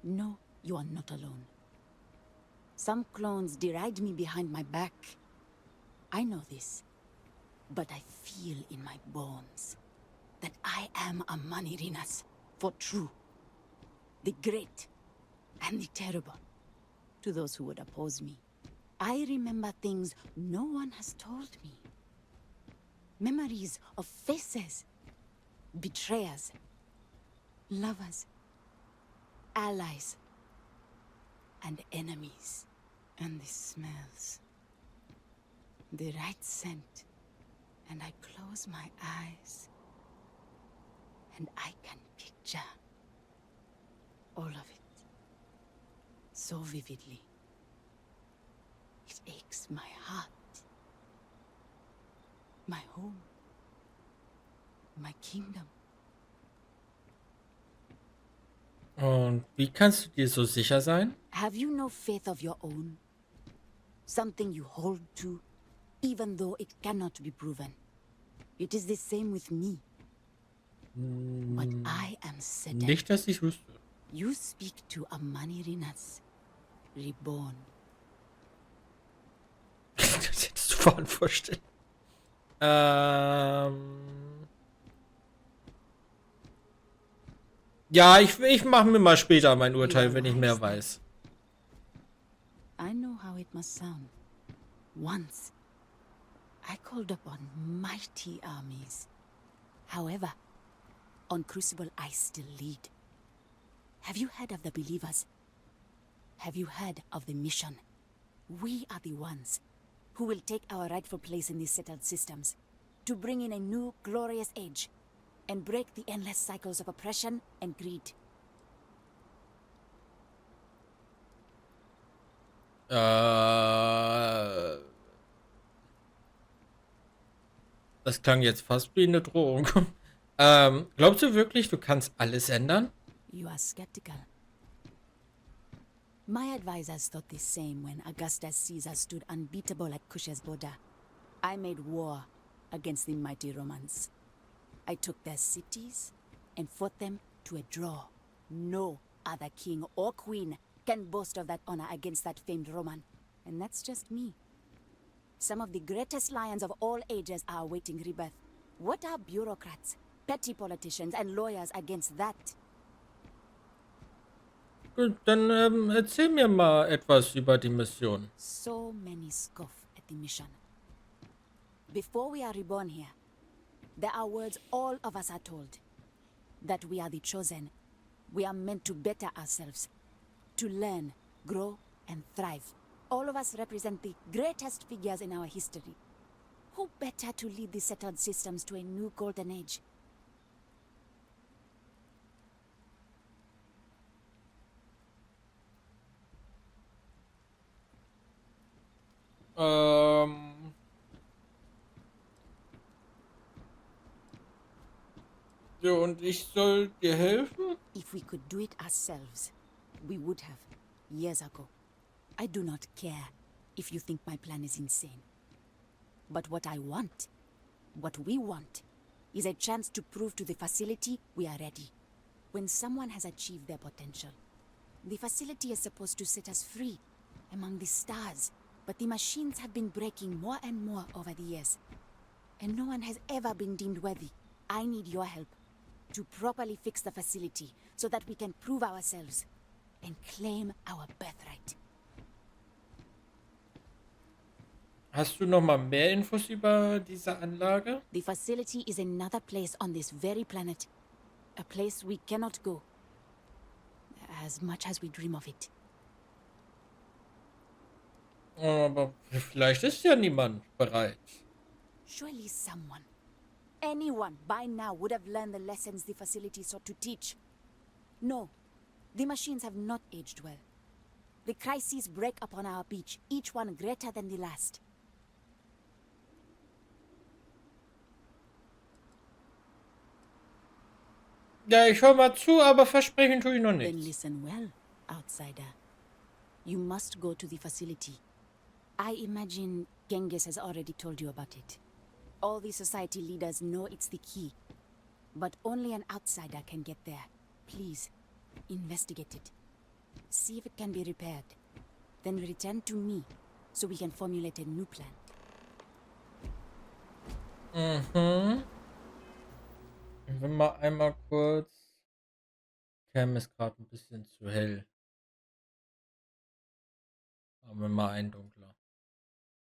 no, you are not alone. Some clones deride me behind my back. I know this, but I feel in my bones that I am a Manirinas for true. The great and the terrible, to those who would oppose me. I remember things no one has told me. Memories of faces, betrayers, lovers, allies, and enemies. And the smells. The right scent. And I close my eyes. And I can picture all of it. So vividly. It aches my heart. My home. My kingdom. Und wie kannst du dir so sicher sein? Have you no faith of your own? Something you hold to, even though it cannot be proven. It is the same with me. But I am certain. Nicht, dass ich wüsste. You speak to a Manirinas, reborn. Das hättest du vorhin vorstellen. Ja, ich mache mir mal später mein Urteil, wenn ich mehr weiß. I know how it must sound. Once, I called upon mighty armies. However, on Crucible I still lead. Have you heard of the believers? Have you heard of the mission? We are the ones who will take our rightful place in these settled systems, to bring in a new glorious age, and break the endless cycles of oppression and greed. Das klang jetzt fast wie eine Drohung. Glaubst du wirklich, du kannst alles ändern? You are skeptical. My advisors thought the same when Augustus Caesar stood unbeatable at Kush's border. I made war against the mighty Romans. I took their cities and fought them to a draw. No other king or queen can boast of that honor against that famed Roman. And that's just me. Some of the greatest lions of all ages are awaiting rebirth. What are bureaucrats, petty politicians, and lawyers against that? Gut, dann erzähl mir mal etwas über die Mission. So many scoff at the mission. Before we are reborn here, there are words all of us are told. That we are the chosen. We are meant to better ourselves. To learn, grow, and thrive. All of us represent the greatest figures in our history. Who better to lead the settled systems to a new golden age? Ja, und ich soll dir helfen? If we could do it ourselves, we would have, years ago. I do not care if you think my plan is insane. But what I want, what we want, is a chance to prove to the facility we are ready. When someone has achieved their potential, the facility is supposed to set us free among the stars. But the machines have been breaking more and more over the years. And no one has ever been deemed worthy. I need your help to properly fix the facility so that we can prove ourselves and claim our birthright. Hast du noch mal mehr Infos über diese Anlage? The facility is another place on this very planet. A place we cannot go. As much as we dream of it. Aber vielleicht ist ja niemand bereit. Surely someone, anyone by now would have learned the lessons the facility sought to teach. No, the machines have not aged well. The crises break upon our beach, each one greater than the last. Ja, ich höre mal zu, aber versprechen tue ich noch Then nichts. listen well, outsider. You must go to the facility. I imagine Genghis has already told you about it. All the society leaders know it's the key, but only an outsider can get there. Please, investigate it. See if it can be repaired. Then return to me, so we can formulate a new plan. Mhm. Ich will mal einmal kurz. Cam ist gerade ein bisschen zu hell. Machen wir mal einen dunkler.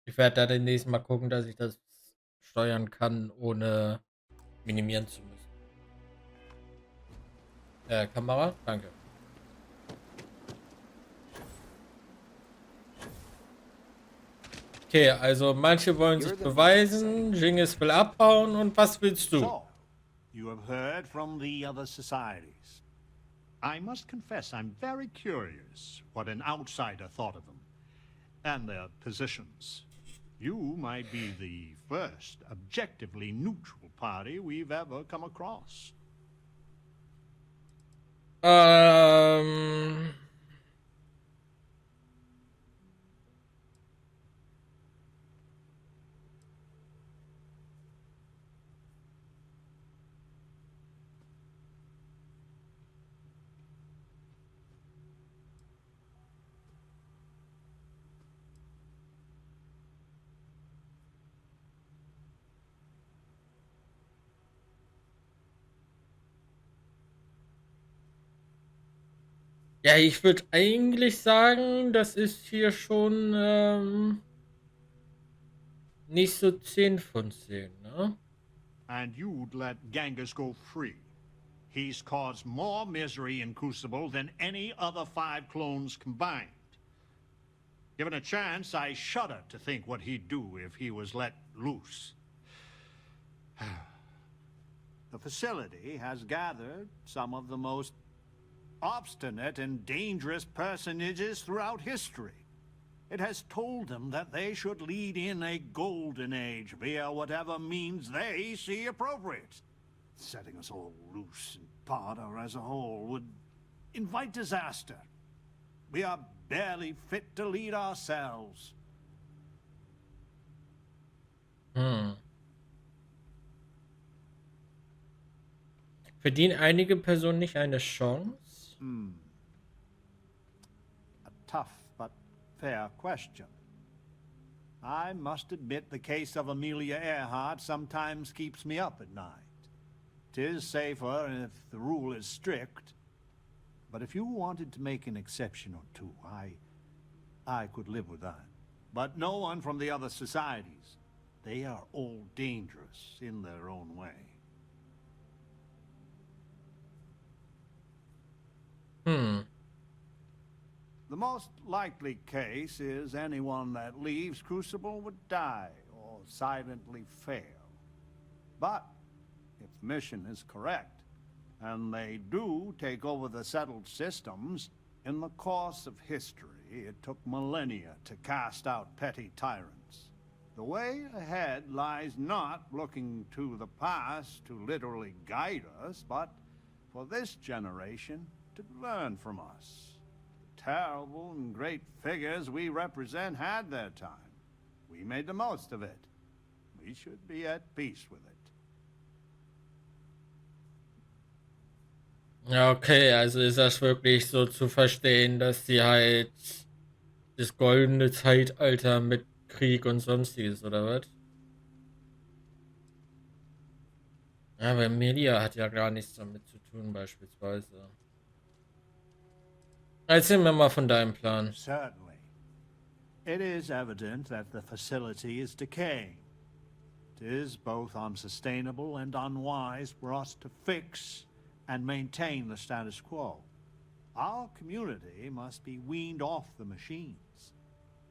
Ich werde da demnächst mal gucken, dass ich das steuern kann, ohne minimieren zu müssen. Kamera? Danke. Okay, also manche wollen sich beweisen, Jingis will abhauen und was willst du? So, you have heard from the other societies. I must confess I'm very curious what an outsider thought of them and their positions. You might be the first objectively neutral party we've ever come across. Ja, ich würde eigentlich sagen, das ist hier schon nicht so 10 von 10, ne? And you'd let Genghis go free. He's caused more misery in Crucible than any other 5 clones combined. Given a chance, I shudder to think what he'd do if he was let loose. The facility has gathered some of the most obstinate and dangerous personages throughout history. It has told them that they should lead in a golden age via whatever means they see appropriate. Setting us all loose and barter as a whole would invite disaster. We are barely fit to lead ourselves. Verdienen einige Personen nicht eine Chance? A tough but fair question. I must admit the case of Amelia Earhart sometimes keeps me up at night. 'Tis safer if the rule is strict. But if you wanted to make an exception or two, I could live with that. But no one from the other societies. They are all dangerous in their own way. The most likely case is anyone that leaves Crucible would die or silently fail. But if the mission is correct, and they do take over the settled systems, in the course of history, it took millennia to cast out petty tyrants. The way ahead lies not looking to the past to literally guide us, but for this generation to learn from us. The terrible and great figures we represent had their time. We made the most of it. We should be at peace with it. Ja, okay, also ist das wirklich so zu verstehen, dass sie halt das goldene Zeitalter mit Krieg und sonstiges, oder was? Ja, aber Media hat ja gar nichts damit zu tun, beispielsweise. Erzähl mir mal von deinem Plan. Certainly. It is evident that the facility is decaying. It is both unsustainable and unwise for us to fix and maintain the status quo. Our community must be weaned off the machines.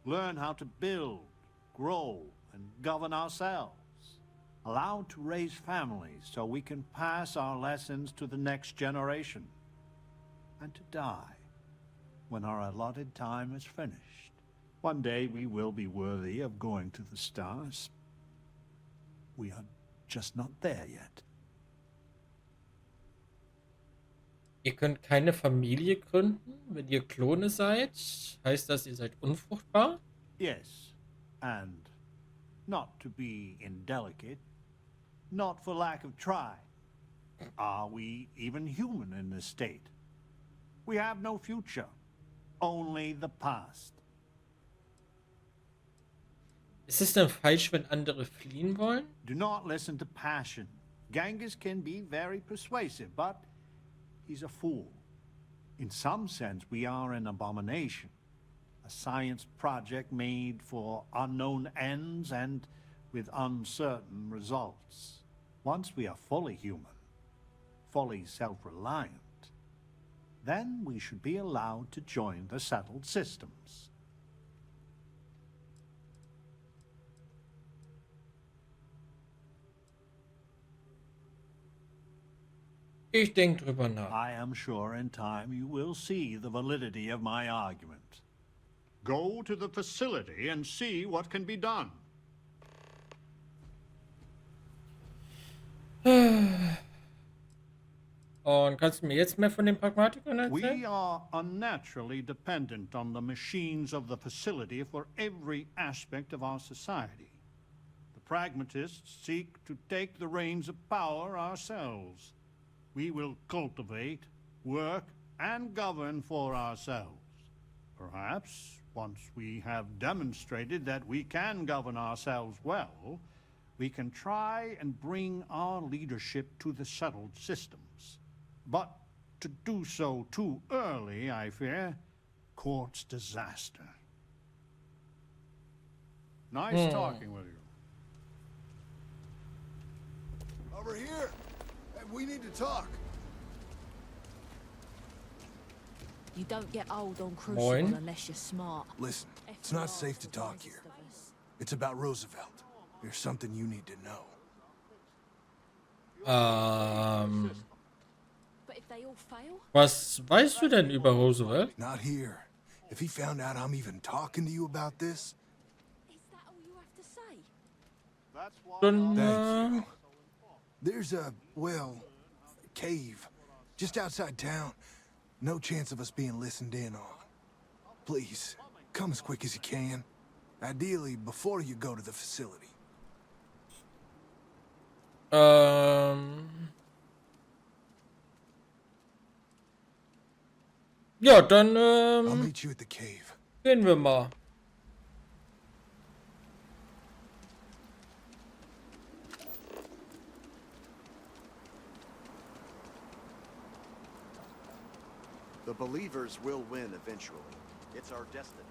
learn how to build, grow, and govern ourselves. Allowed to raise families so we can pass our lessons to the next generation. And to die when our allotted time is finished. One day we will be worthy of going to the stars. We are just not there yet. Ihr könnt keine Familie gründen, wenn ihr Klone seid? Heißt das, ihr seid unfruchtbar? Yes, and not to be indelicate, not for lack of trying. Are we even human in this state? We have no future, only the past. Ist es denn falsch, wenn andere fliehen wollen? Do not listen to passion. Genghis can be very persuasive, but he's a fool. In some sense, we are an abomination. A science project made for unknown ends and with uncertain results. Once we are fully human, fully self-reliant, then we should be allowed to join the settled systems. Ich denke drüber nach. I am sure in time you will see the validity of my argument. Go to the facility and see what can be done. Und kannst du mir jetzt mehr von den Pragmatikern erzählen? We are unnaturally dependent on the machines of the facility for every aspect of our society. The pragmatists seek to take the reins of power ourselves. We will cultivate, work, and govern for ourselves. Perhaps, once we have demonstrated that we can govern ourselves well, we can try and bring our leadership to the settled systems. But to do so too early, I fear, courts disaster. Nice talking with you. Over here! Hey, we need to talk. You don't get old on Crucible Moin. unless you're smart. Listen, it's not safe to talk here. It's about Roosevelt. There's something you need to know. But if they all fail? Was weißt du denn über Roosevelt? Not here. If he found out I'm even talking to you about this, Is that all you have to say? That's why Dann, thank you. There's a, well, cave just outside town. No chance of us being listened in on. Please, come as quick as you can. Ideally, before you go to the facility. Ja, dann I'll meet you at the cave. gehen wir mal. The believers will win eventually. It's our destiny.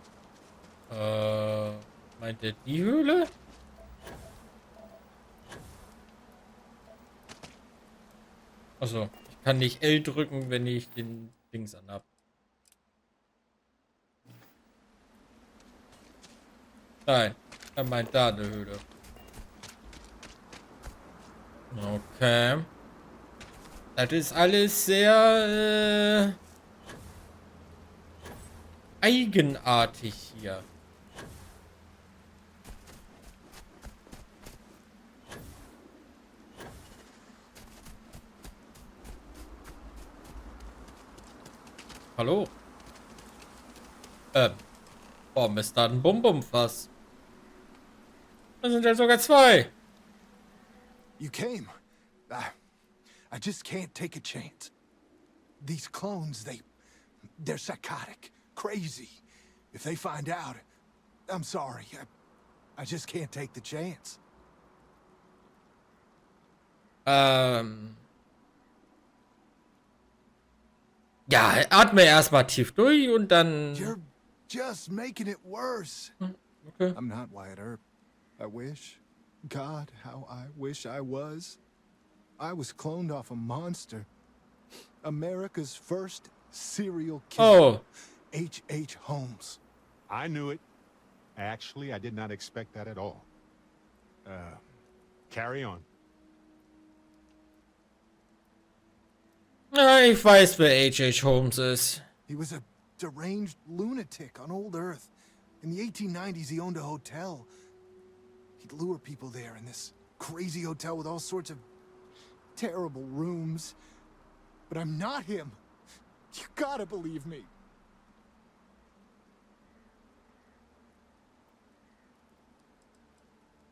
Meint er die Höhle? Also, ich kann nicht L drücken, wenn ich den Dings anhab. Nein, er meint da eine Höhle. Okay. Das ist alles sehr eigenartig hier. Hallo? Warum ist da ein Bum-Bum-Fass? Da sind ja sogar zwei. You came. I just can't take a chance. These clones, they're psychotic, crazy. If they find out, I'm sorry. I just can't take the chance. Ja, atme erstmal tief durch und dann. You're just making it worse. Okay. I'm not Wyatt Earp. I wish. God, how I wish I was. I was cloned off a monster. America's first serial killer. Oh. H.H. Holmes. I knew it. Actually, I did not expect that at all. Carry on. Na, ich weiß, wer H.H. Holmes ist. He was a deranged lunatic on old Earth. In the 1890s, he owned a hotel. He'd lure people there in this crazy hotel with all sorts of terrible rooms. But I'm not him. You gotta believe me.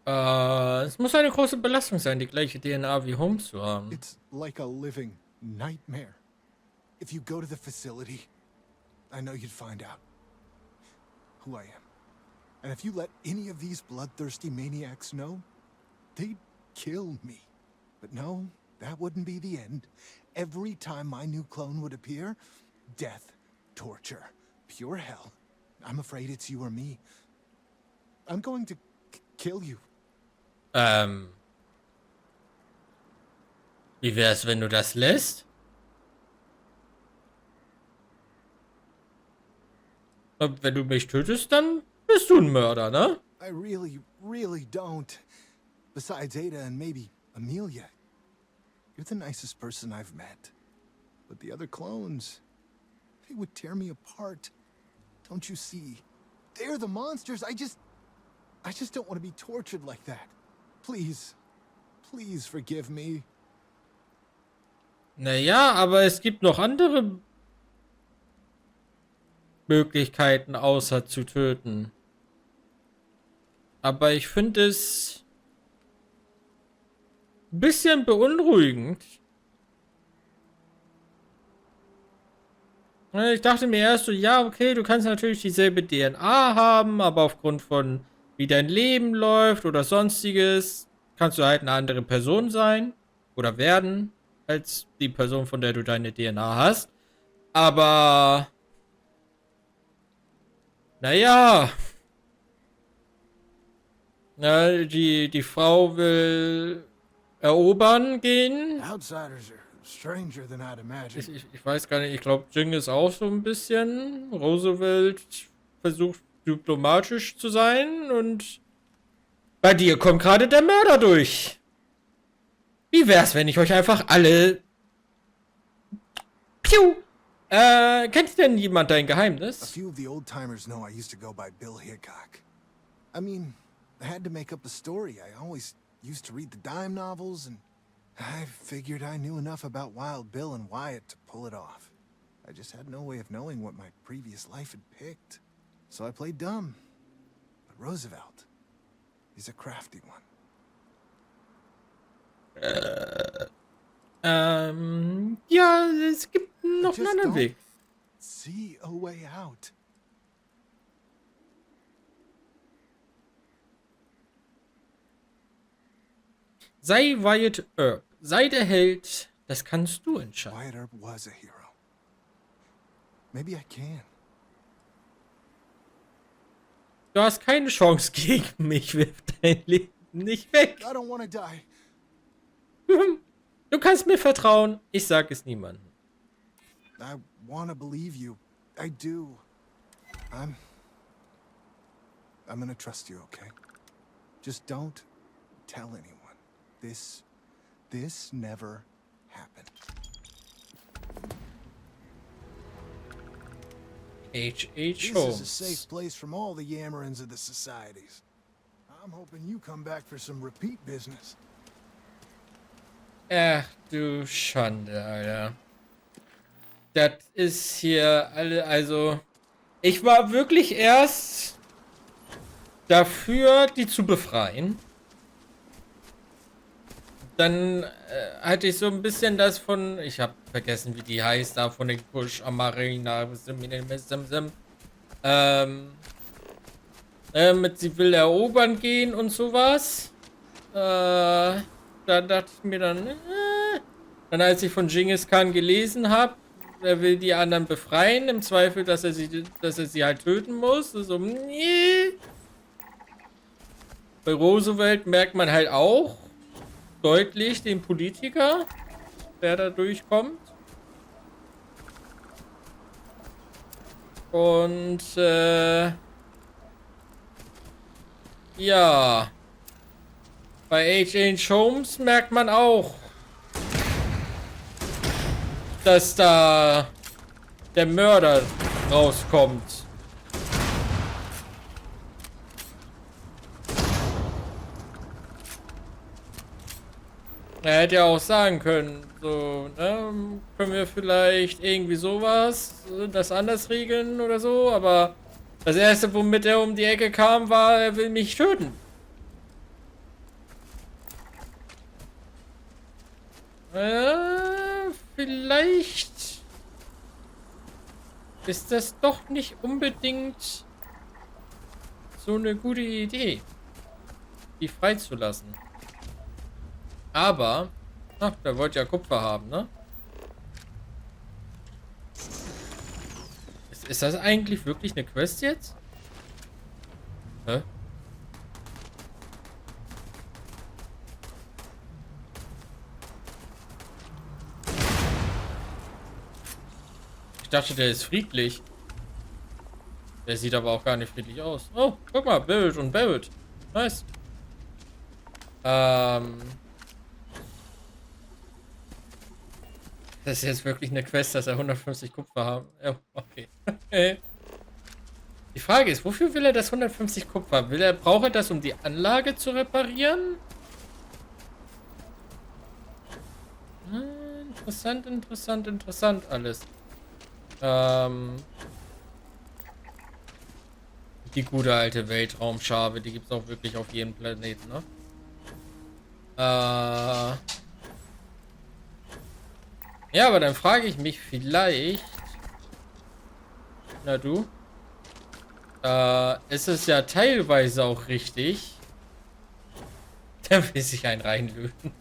Es muss eine große Belastung sein, die gleiche DNA wie Holmes zu haben. It's like a living nightmare. If you go to the facility, I know you'd find out who I am. And if you let any of these bloodthirsty maniacs know, they'd kill me. But no, that wouldn't be the end. Every time my new clone would appear, death, torture, pure hell. I'm afraid it's you or me. I'm going to kill you. Wie wär's, wenn du das lässt? Und wenn du mich tötest, dann bist du ein Mörder, ne? I really, really don't. Besides Ada and maybe Amelia, you're the nicest person I've met. But the other clones, they would tear me apart. Don't you see? They're the monsters. I just don't want to be tortured like that. Please, please forgive me. Naja, aber es gibt noch andere Möglichkeiten, außer zu töten. Aber ich finde es ein bisschen beunruhigend. Ich dachte mir erst so, ja, okay, du kannst natürlich dieselbe DNA haben, aber aufgrund von wie dein Leben läuft oder sonstiges, kannst du halt eine andere Person sein oder werden, als die Person, von der du deine DNA hast. Aber naja. Na, die Frau will erobern gehen. Outsiders are stranger than I'd imagine. Ich weiß gar nicht, ich glaube, Jing ist auch so ein bisschen. Roosevelt versucht diplomatisch zu sein und bei dir kommt gerade der Mörder durch. Wie wär's, wenn ich euch einfach alle... Piu! Kennt denn jemand dein A Geheimnis? few of the old-timers know I used to go by Bill Hickok. I mean, I had to make up a story. I always used to read the dime novels, and I figured I knew enough about Wild Bill and Wyatt to pull it off. I just had no way of knowing what my previous life had picked. So I played dumb. But Roosevelt, he's a crafty one. Ja, es gibt noch einen Just anderen don't Weg. see a way out. Sei Wyatt Earp. Sei der Held. Das kannst du entscheiden. Wyatt Earp was a hero. Maybe I can. Du hast keine Chance gegen mich. Wirf dein Leben nicht weg. I don't want to die. Du kannst mir vertrauen. Ich sag es niemandem. I want to believe you. I do. I'm gonna trust you, okay? Just don't tell anyone. This never happened. H.H. This is a Holmes. safe place from all the yammerings of the societies. I'm hoping you come back for some repeat business. Ach du Schande, Alter. Das ist hier alle, also... Ich war wirklich erst dafür, die zu befreien. Dann hatte ich so ein bisschen das von... Ich habe vergessen, wie die heißt, da von den Kusch Amarina. Mit sie will erobern gehen und sowas. Da dachte ich mir dann... Dann als ich von Genghis Khan gelesen habe, er will die anderen befreien, im Zweifel, dass er sie halt töten muss. So, nee. Bei Roosevelt merkt man halt auch deutlich den Politiker, der da durchkommt. Und Ja. Bei H.H. Holmes merkt man auch, dass da der Mörder rauskommt. Er hätte ja auch sagen können, so, ne, können wir vielleicht irgendwie sowas, das anders regeln oder so, aber das erste, womit er um die Ecke kam, war, er will mich töten. Vielleicht ist das doch nicht unbedingt so eine gute Idee, die freizulassen. Aber, ach, der wollte ja Kupfer haben, ne? Ist das eigentlich wirklich eine Quest jetzt? Hä? Ich dachte, der ist friedlich. Der sieht aber auch gar nicht friedlich aus. Oh, guck mal, Bild und Bild. Nice. Das ist jetzt wirklich eine Quest, dass er 150 Kupfer haben. Oh, okay. Die Frage ist, wofür will er das 150 Kupfer? Braucht er das, um die Anlage zu reparieren? Interessant, interessant, interessant alles. Die gute alte Weltraumschabe, die gibt es auch wirklich auf jedem Planeten, ne? Ja, aber dann frage ich mich vielleicht... Na du? Ist es ja teilweise auch richtig. Da will sich einen reinlöten.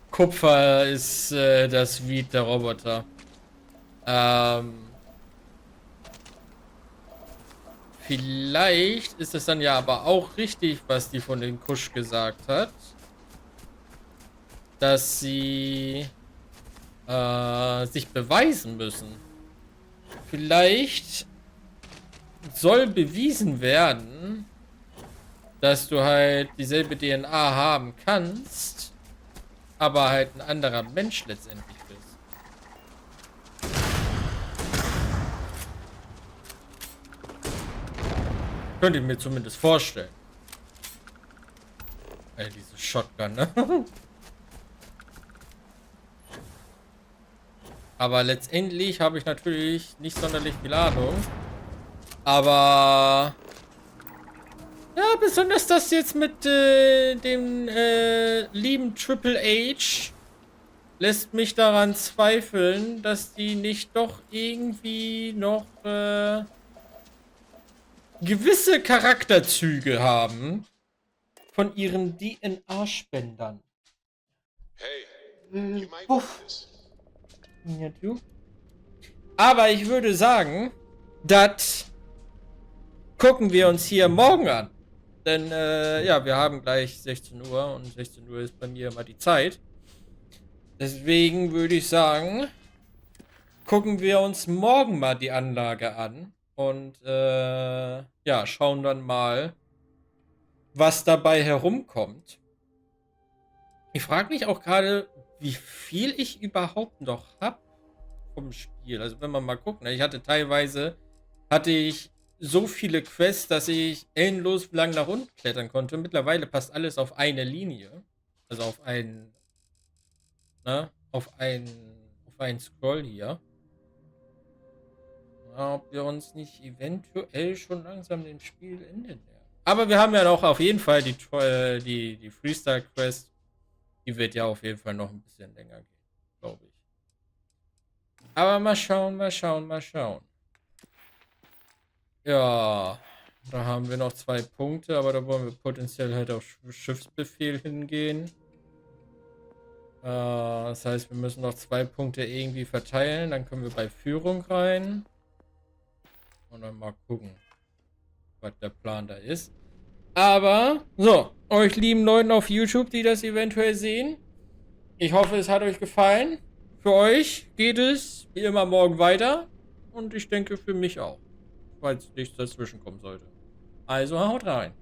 Kupfer ist das Weed der Roboter. Vielleicht ist es dann ja aber auch richtig, was die von den Kusch gesagt hat. Dass sie sich beweisen müssen. Vielleicht soll bewiesen werden, dass du halt dieselbe DNA haben kannst, aber halt ein anderer Mensch letztendlich bist. Könnte ich mir zumindest vorstellen. Diese Shotgun, ne? Aber letztendlich habe ich natürlich nicht sonderlich viel Ahnung. Aber... Ja, besonders das jetzt mit dem lieben Triple H lässt mich daran zweifeln, dass die nicht doch irgendwie noch gewisse Charakterzüge haben von ihren DNA-Spendern. Hey, you might Uff. want this. Ja, du. Aber ich würde sagen, das gucken wir uns hier morgen an. Denn, ja, wir haben gleich 16 Uhr und 16 Uhr ist bei mir immer die Zeit. Deswegen würde ich sagen, gucken wir uns morgen mal die Anlage an. Und, ja, schauen dann mal, was dabei herumkommt. Ich frage mich auch gerade, wie viel ich überhaupt noch habe vom Spiel. Also wenn man mal guckt, ne? Hatte ich so viele Quests, dass ich endlos lang nach unten klettern konnte. Mittlerweile passt alles auf eine Linie. Also auf einen, ne? Auf einen Scroll hier. Ja, ob wir uns nicht eventuell schon langsam dem Spielende nähern. Aber wir haben ja noch auf jeden Fall die Freestyle-Quest. Die wird ja auf jeden Fall noch ein bisschen länger gehen, glaube ich. Aber mal schauen, mal schauen, mal schauen. Ja, da haben wir noch 2 Punkte, aber da wollen wir potenziell halt auf Schiffsbefehl hingehen. Das heißt, wir müssen noch 2 Punkte irgendwie verteilen. Dann können wir bei Führung rein. Und dann mal gucken, was der Plan da ist. Aber, so, euch lieben Leuten auf YouTube, die das eventuell sehen. Ich hoffe, es hat euch gefallen. Für euch geht es wie immer morgen weiter. Und ich denke für mich auch. Falls nichts dazwischen kommen sollte. Also haut rein.